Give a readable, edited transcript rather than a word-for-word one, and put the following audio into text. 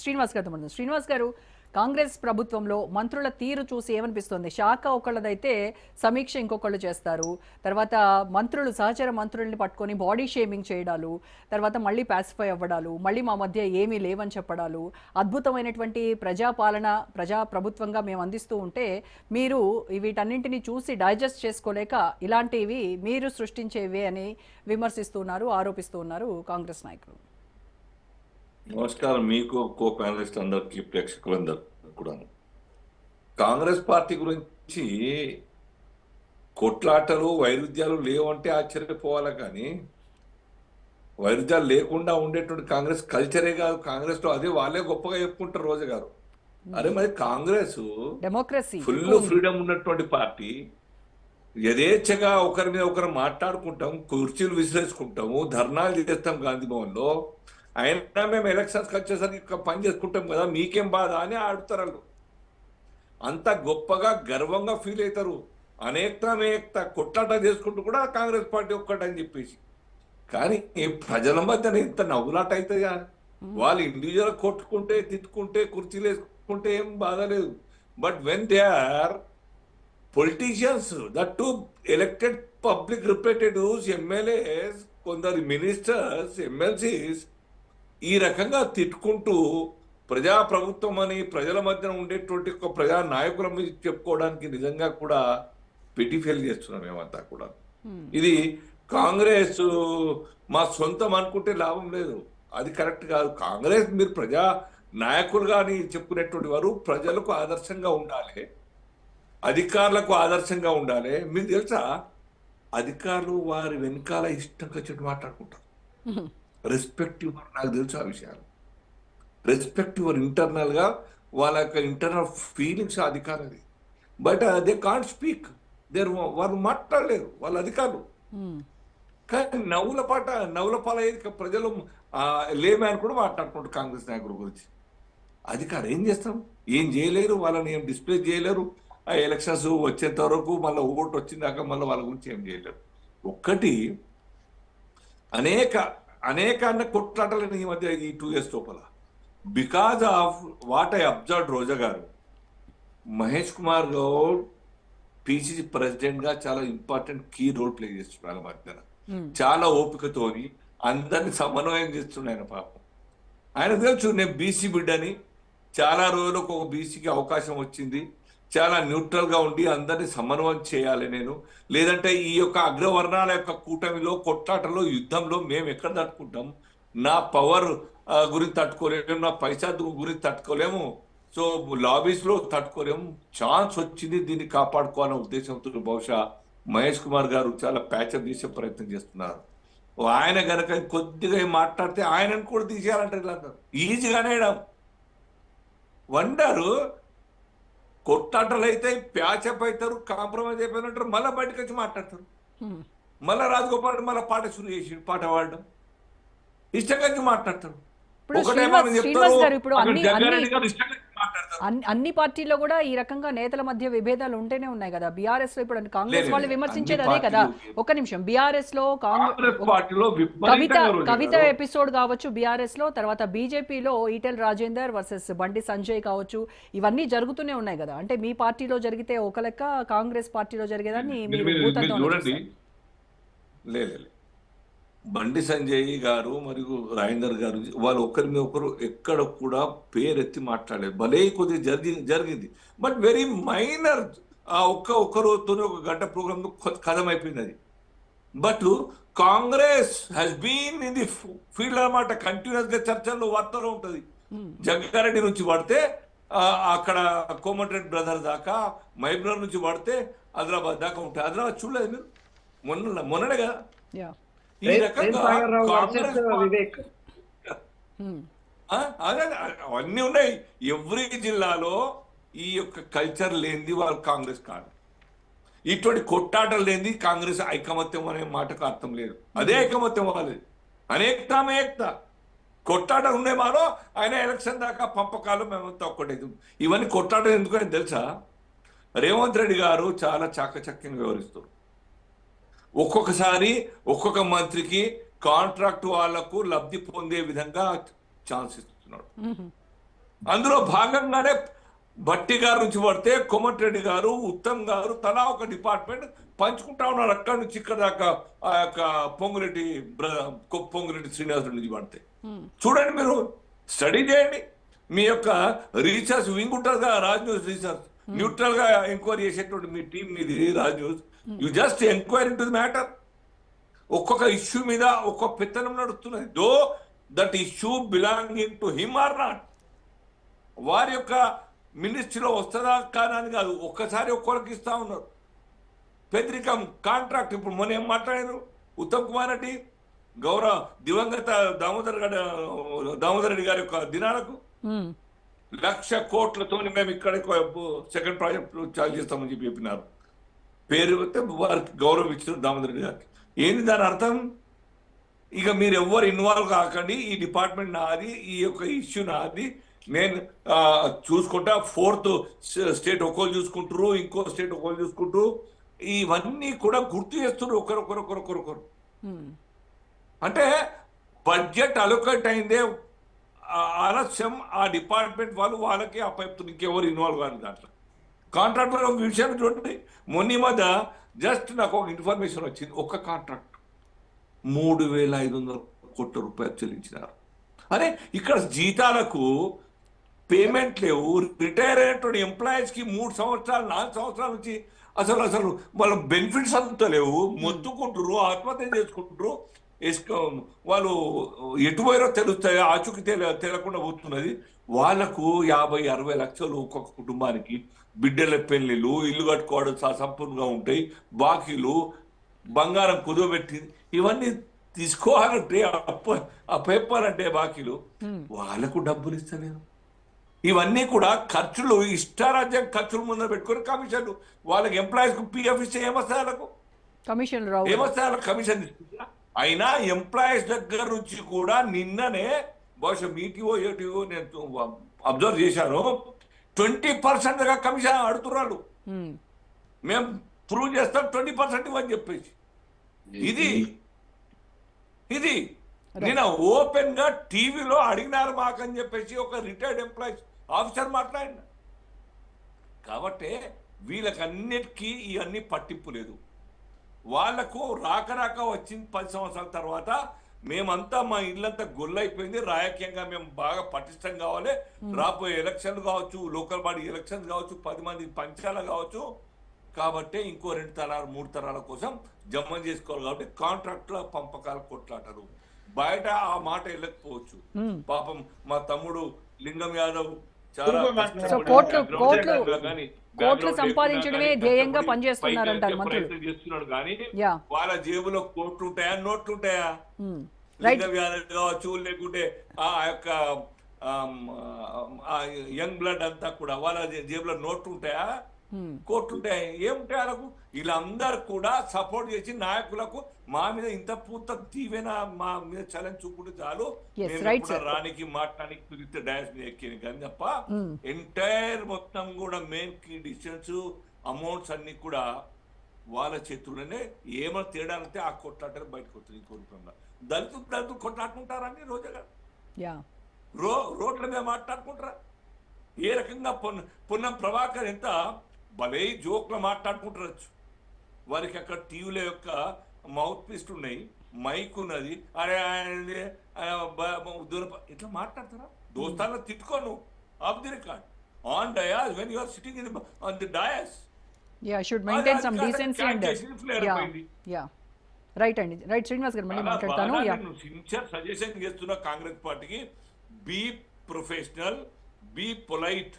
శ్రీనివాస్ గారు మాట్లాడుతున్నారు. శ్రీనివాస్ గారు, కాంగ్రెస్ ప్రభుత్వంలో మంత్రుల తీరు చూసి ఏమనిపిస్తుంది? శాఖ ఒకళ్ళదైతే సమీక్ష ఇంకొకళ్ళు చేస్తారు, తర్వాత మంత్రులు సహచర మంత్రుల్ని పట్టుకొని బాడీ షేమింగ్ చేయడాలు, తర్వాత మళ్ళీ పాసిఫై అవ్వడాలు, మళ్ళీ మా మధ్య ఏమీ లేవని చెప్పడాలు, అద్భుతమైనటువంటి ప్రజాపాలన ప్రజా ప్రభుత్వంగా మేము అందిస్తూ ఉంటే మీరు వీటన్నింటినీ చూసి డైజెస్ట్ చేసుకోలేక ఇలాంటివి మీరు సృష్టించేవే అని విమర్శిస్తున్నారు, ఆరోపిస్తూ ఉన్నారు కాంగ్రెస్ నాయకులు. నమస్కారం మీకు, కో ప్యానలిస్ట్ అందరికి, ప్రేక్షకులందరూ కూడా. కాంగ్రెస్ పార్టీ గురించి కొట్లాటలు వైరుధ్యాలు లేవంటే ఆశ్చర్యపోవాలి, కానీ వైరుధ్యాలు లేకుండా ఉండేటువంటి కాంగ్రెస్ కల్చరే కాదు. కాంగ్రెస్ లో అదే వాళ్ళే గొప్పగా చెప్పుకుంటారు రోజా గారు. అరే మరి కాంగ్రెస్ డెమోక్రసీ ఫుల్ ఫ్రీడమ్ ఉన్నటువంటి పార్టీ, యథేచ్ఛగా ఒకరి మీద ఒకరు మాట్లాడుకుంటాం, కుర్చీలు విసిరేసుకుంటాము, ధర్నాలు చేస్తాం గాంధీ భవన్ లో. అయినా మేము ఎలక్షన్స్కి వచ్చేసరికి పని చేసుకుంటాం కదా, మీకేం బాధ అని ఆడుతారు వాళ్ళు. అంత గొప్పగా గర్వంగా ఫీల్ అవుతారు. అనేక కొట్లాట చేసుకుంటూ కూడా కాంగ్రెస్ పార్టీ ఒక్కటని చెప్పేసి. కానీ ప్రజల మధ్య ఇంత నవ్వులాట అవుతుందా? వాళ్ళు ఇండివిజువల్ కొట్టుకుంటే, తిట్టుకుంటే, కుర్చీలు వేసుకుంటే ఏం బాధ లేదు. But when they are politicians, that to elected public representatives, MLAs, కొందరు మినిస్టర్స్, ఎమ్మెల్సీస్ ఈ రకంగా తిట్టుకుంటూ ప్రజాప్రభుత్వం అని ప్రజల మధ్యన ఉండేటువంటి ఒక ప్రజా నాయకుల మీద చెప్పుకోవడానికి నిజంగా కూడా పెట్టి ఫెయిల్ చేస్తున్నాం మేమంతా కూడా. ఇది కాంగ్రెస్ మా సొంతం అనుకుంటే లాభం లేదు, అది కరెక్ట్ కాదు. కాంగ్రెస్ మీరు ప్రజా నాయకులుగా అని చెప్పుకునేటువంటి వారు ప్రజలకు ఆదర్శంగా ఉండాలి, అధికారులకు ఆదర్శంగా ఉండాలి. మీకు తెలుసా, అధికారులు వారి వెనకాల ఇష్టంగా చెట్టు మాట్లాడుకుంటారు. రెస్పెక్టివ్, నాకు తెలుసు ఆ విషయాలు. రెస్పెక్టివ్ ఇంటర్నల్ గా వాళ్ళ యొక్క ఇంటర్నల్ ఫీలింగ్స్ అధికారులు. బట్ దే కాంట్ స్పీక్, వాళ్ళు మాట్లాడలేరు వాళ్ళ అధికారులు. కానీ నవ్వుల పాలయ్యేది ప్రజలు. లేమని కూడా మాట్లాడుకుంటారు కాంగ్రెస్ నాయకుల గురించి. అధికారం ఏం చేస్తాం, ఏం చేయలేరు, వాళ్ళని ఏం డిస్ప్లే చేయలేరు. ఆ ఎలక్షన్స్ వచ్చేంత వరకు మళ్ళీ ఓటు వచ్చిందాక మళ్ళీ వాళ్ళ గురించి ఏం చేయలేరు. ఒక్కటి అనేక కొట్లాటలు ఈ మధ్య ఈ 2 years లోపల. Because of what I observe, Roja గారు, మహేష్ కుమార్ గౌడ్ పిసిసి ప్రెసిడెంట్ గా చాలా ఇంపార్టెంట్ కీ రోల్ ప్లే చేస్తున్నాడు. మధ్యన చాలా ఓపికతోని అందరిని సమన్వయం చేస్తున్నాడు ఆయన. పాపం ఆయన తెలుసు నేను బీసీ బిడ్డని, చాలా రోజులకు ఒక బీసీకి అవకాశం వచ్చింది, చాలా న్యూట్రల్ గా ఉండి అందరినీ సమన్వయం చేయాలి నేను. లేదంటే ఈ యొక్క అగ్రవర్ణాల యొక్క కూటమిలో, కొట్లాటలో, యుద్ధంలో మేము ఎక్కడ తట్టుకుంటాం? నా పవర్ గురించి తట్టుకోలేము, నా పైసా గురించి తట్టుకోలేము, సో లాబీస్ లో తట్టుకోలేము. ఛాన్స్ వచ్చింది, దీన్ని కాపాడుకోవాలనే ఉద్దేశంతో బహుశా మహేష్ కుమార్ గారు చాలా ప్యాచప్ చేసే ప్రయత్నం చేస్తున్నారు. ఆయన కనుక కొద్దిగా మాట్లాడితే ఆయనను కూడా తీసేయాలంటారు. ఇలా ఈజీగానే వండరు. కొట్లాటలు అయితే ప్యాచప్ అవుతారు, కాంప్రమైజ్ అయిపోయినట్టు మళ్ళీ బయటకు వచ్చి మాట్లాడతారు. మళ్ళీ రాజగోపాల్ మళ్ళీ పాట శురు చేసి పాట పాడడం ఇష్టంగా మాట్లాడతారు. అన్ని పార్టీల్లో కూడా ఈ రకంగా నేతల మధ్య విభేదాలు ఉంటేనే ఉన్నాయి కదా. బీఆర్ఎస్ లో ఇప్పుడు కాంగ్రెస్ వాళ్ళు విమర్శించేది అదే కదా. ఒక్క నిమిషం, బీఆర్ఎస్ లో కవిత ఎపిసోడ్ కావచ్చు బీఆర్ఎస్ లో, తర్వాత బీజేపీలో ఈటెల్ రాజేందర్ వర్సెస్ బండి సంజయ్ కావచ్చు, ఇవన్నీ జరుగుతూనే ఉన్నాయి కదా. అంటే మీ పార్టీలో జరిగితే ఒక లెక్క, కాంగ్రెస్ పార్టీలో జరిగేదాన్ని చూడండి. లేదు, బండి సంజయ్ గారు మరియు రాజేందర్ గారు వాళ్ళు ఒకరి మీద ఒకరు ఎక్కడ కూడా పేరెత్తి మాట్లాడలేదు. భలే కొద్దిగా జరిగింది, బట్ వెరీ మైనర్. ఆ ఒక్కరోజుతో ఒక గంట ప్రోగ్రామ్ కథం అయిపోయింది అది. But Congress has been in the field అన్నమాట. కంటిన్యూస్ గా చర్చల్లో వార్తలో ఉంటుంది. జగ్గారెడ్డి నుంచి పడితే అక్కడ కోమటిరెడ్డి బ్రదర్ దాకా, మహబూబ్నగర్ నుంచి పడితే ఆదిలాబాద్ దాకా ఉంటాయి. ఆదిలాబాద్ చూడలేదు మీరు? మొన్ననే కదా. ఈ రకంగా అవన్నీ ఉన్నాయి. ఎవ్రీ జిల్లాలో ఈ యొక్క కల్చర్ లేనిది వాళ్ళు కాంగ్రెస్ కాదు. ఇటువంటి కొట్టాటలు లేనిది కాంగ్రెస్ ఐకమత్యం అనే మాటకు అర్థం లేదు. అదే ఐకమత్యం వాళ్ళది. అనేకత కొట్టాటలు ఉండే మాలో ఆయన ఎలక్షన్ దాకా పంపకాలు మేమంతా ఒక్కటే. ఇవన్నీ కొట్టాటలు ఎందుకని తెలుసా? రేవంత్ రెడ్డి గారు చాలా చాకచక్యంగా వివరిస్తారు. ఒక్కొక్కసారి ఒక్కొక్క మంత్రికి కాంట్రాక్ట్ వాళ్లకు లబ్ధి పొందే విధంగా ఛాన్స్ ఇస్తున్నాడు. అందులో భాగంగానే భట్టి గారు నుంచి పడితే కోమటిరెడ్డి గారు, ఉత్తమ్ గారు తలా ఒక డిపార్ట్మెంట్ పంచుకుంటా ఉన్నారు అక్కడి నుంచి ఇక్కడ దాకా. ఆ యొక్క పొంగురెడ్డి శ్రీనివాసరెడ్డి నుంచి పడితే చూడండి, మీరు స్టడీ చేయండి. మీ యొక్క రీసెర్చ్ వింగ్ ఉంటుంది కదా, రాజ్ న్యూస్ రీసెర్చ్, న్యూట్రల్ గా ఎంక్వైరీ చేసేటువంటి మీ టీం మీది Raj News. You just enquiry into the matter. ఒక్కొక్క ఇష్యూ మీద ఒక్కొక్క పెత్తనం నడుస్తున్నది. Though that issue belonging to him or not, వారి యొక్క మినిస్ట్రీలో వస్తుందా కాదా అని కాదు, ఒక్కసారి ఒక్కొక్కరికి ఇస్తా ఉన్నారు. పెద్రికం కాంట్రాక్ట్ ఇప్పుడు మొన్న ఏం మాట్లాడారు ఉత్తమ్ కుమార్ రెడ్డి, గౌరవ దివంగత దామోదర్ రెడ్డి గారి యొక్క దినాలకు 1,00,000 కోట్లతో మేము ఇక్కడ సెకండ్ ప్రాజెక్ట్ చాలు చేస్తామని చెప్పినారు. పేరు వారికి గౌరవం ఇచ్చిన దామోదర్ రెడ్డి గారికి. ఏంది దాని అర్థం? ఇక మీరు ఎవ్వరు ఇన్వాల్వ్ కాకండి, ఈ డిపార్ట్మెంట్ నాది, ఈ యొక్క ఇష్యూ నాది, నేను చూసుకుంటా. 4th స్టేట్ ఒక్కోలు చూసుకుంటారు, ఇంకో స్టేట్ ఒక్కోలు చూసుకుంటారు. ఇవన్నీ కూడా గుర్తు చేస్తున్నారు ఒకరొకరు. అంటే బడ్జెట్ అలొకేట్ అయిందే ఆలస్యం, ఆ డిపార్ట్మెంట్ వాళ్ళు వాళ్ళకి అప్పచెప్తున్నారు, ఇంకెవరు ఇన్వాల్వ్ కాదు దాంట్లో. కాంట్రాక్టర్ ఒక విషయం చూడండి, మొన్న మధ్య జస్ట్ నాకు ఒక ఇన్ఫర్మేషన్ వచ్చింది, ఒక్క కాంట్రాక్ట్ 3,500 కోట్ల రూపాయలు చెల్లించినారు. అరే ఇక్కడ జీతాలకు పేమెంట్ లేవు, రిటైర్ అయినటువంటి ఎంప్లాయీస్ కి 3 సంవత్సరాలు 4 సంవత్సరాల నుంచి అసలు వాళ్ళ బెనిఫిట్స్ అంతా లేవు, మొత్తుకుంటారు, ఆత్మహత్య చేసుకుంటారు. వాళ్ళు ఎటు పోయారో తెలుస్తాయి, ఆచూకి తేలకుండా పోతున్నది. వాళ్లకు 50-60 లక్షలు ఒక్కొక్క కుటుంబానికి, బిడ్డల పెళ్లిళ్ళు, ఇల్లు కట్టుకోవడం సంపూర్ణంగా ఉంటాయి, బాకీలు, బంగారం కుదవబెట్టి ఇవన్నీ తీసుకోవాలంటే అప్పచెప్పాలంటే బాకీలు, వాళ్ళకు డబ్బులు ఇస్తలేరు. ఇవన్నీ కూడా ఖర్చులు, ఇష్టారాజ్యం ఖర్చులు ముందర పెట్టుకొని కమిషన్లు, వాళ్ళకి ఎంప్లాయీస్ కు పిఎఫ్ ఇస్తే ఏమొస్తాయి, వాళ్ళకు కమిషన్ ఏమొస్తాయి, వాళ్ళకి కమిషన్ ఇస్తుందా? అయినా ఎంప్లాయీస్ దగ్గర నుంచి కూడా నిన్ననే బహుశా మీటిఓ ఏటిఓ నేను అబ్జర్వ్ చేశాను, 20% దాకా కమిషన్ అడుగుతున్నారు. మేము ప్రూవ్ చేస్తాం 20% ఇవ్వని చెప్పేసి. ఇది నేను ఓపెన్ గా టీవీలో అడిగినారు మాకని చెప్పేసి ఒక రిటైర్డ్ ఎంప్లాయీస్ ఆఫీసర్ మాట్లాడిన. కాబట్టి వీళ్ళకన్నిటికీ ఇవన్నీ పట్టింపు లేదు. వాళ్లకు రాక వచ్చింది 10 సంవత్సరాల తర్వాత మేమంతా మా ఇల్లంతా గొల్లైపోయింది, రాజకీయంగా మేము బాగా పటిష్టం కావాలి, రాబోయే ఎలక్షన్లు కావచ్చు, లోకల్ బాడీ ఎలక్షన్స్ కావచ్చు, 10 మంది పంచాల కావచ్చు, కాబట్టి ఇంకో 2 తరాలు 3 తరాల కోసం జమ చేసుకోవాలి. కాబట్టి కాంట్రాక్టుల పంపకాల కొట్లాటరు, బయట ఆ మాట వెళ్ళకపోవచ్చు. పాపం మా తమ్ముడు లింగం యాదవ్ చాలా కోట్లు సంపాదించడమే ధ్యేయంగా పనిచేస్తున్నారంటారు మంత్రులు. చేస్తున్నాడు కానీ వాళ్ళ జేబులో కోట్లు ఉంటాయా, నోట్లు ఉంటాయా? లింగం యాదవ్ కావచ్చు, లేకుంటే ఆ యొక్క యంగ్ బ్లడ్ అంతా కూడా వాళ్ళ జేబులో నోట్లు ఉంటాయా, కోట్లు ఉంటాయి, ఏముంటాయి వాళ్ళకు? వీళ్ళందరూ కూడా సపోర్ట్ చేసి నాయకులకు మా మీద ఇంత పూర్త తీవేనా, మా మీద ఛాలెంజ్ చూపుకుంటే చాలు, రానికి మాట్లాడానికి కుదిరితే డాన్స్ మీద ఎక్కేది కానీ తప్ప ఎంటైర్ మొత్తం కూడా మెయిన్ కీ డిసిషన్స్ అమౌంట్స్ అన్ని కూడా వాళ్ళ చేతుల్లోనే. ఏమైనా తేడా అంటే ఆ కొట్లాటలు బయటకు వస్తుంది. ఇంకో రూపంగా దళితులు కొట్లాడుకుంటారని రోజుగా రోడ్ల మీద మాట్లాడుకుంటారా? ఏ రకంగా పొన్నం ప్రభాకర్ ఎంత భలే జోక్లో మాట్లాడుకుంటారచ్చు. వారికి అక్కడ టీవీల యొక్క మౌత్ పీస్ ఉన్నాయి, మైక్ ఉన్నది, అరే ఇట్లా మాట్లాడతారా? దోస్తాల్లో తిట్టుకోను off the record on dais when you are sitting in on the dais. Should maintain some decency and right అండి. రైట్ శ్రీనివాస్ గారు మళ్ళీ మాట్లాడతాను. సిన్సియర్ సజెషన్ చేస్తున్నా కాంగ్రెస్ పార్టీకి, బీ ప్రొఫెషనల్, బీ పొలైట్.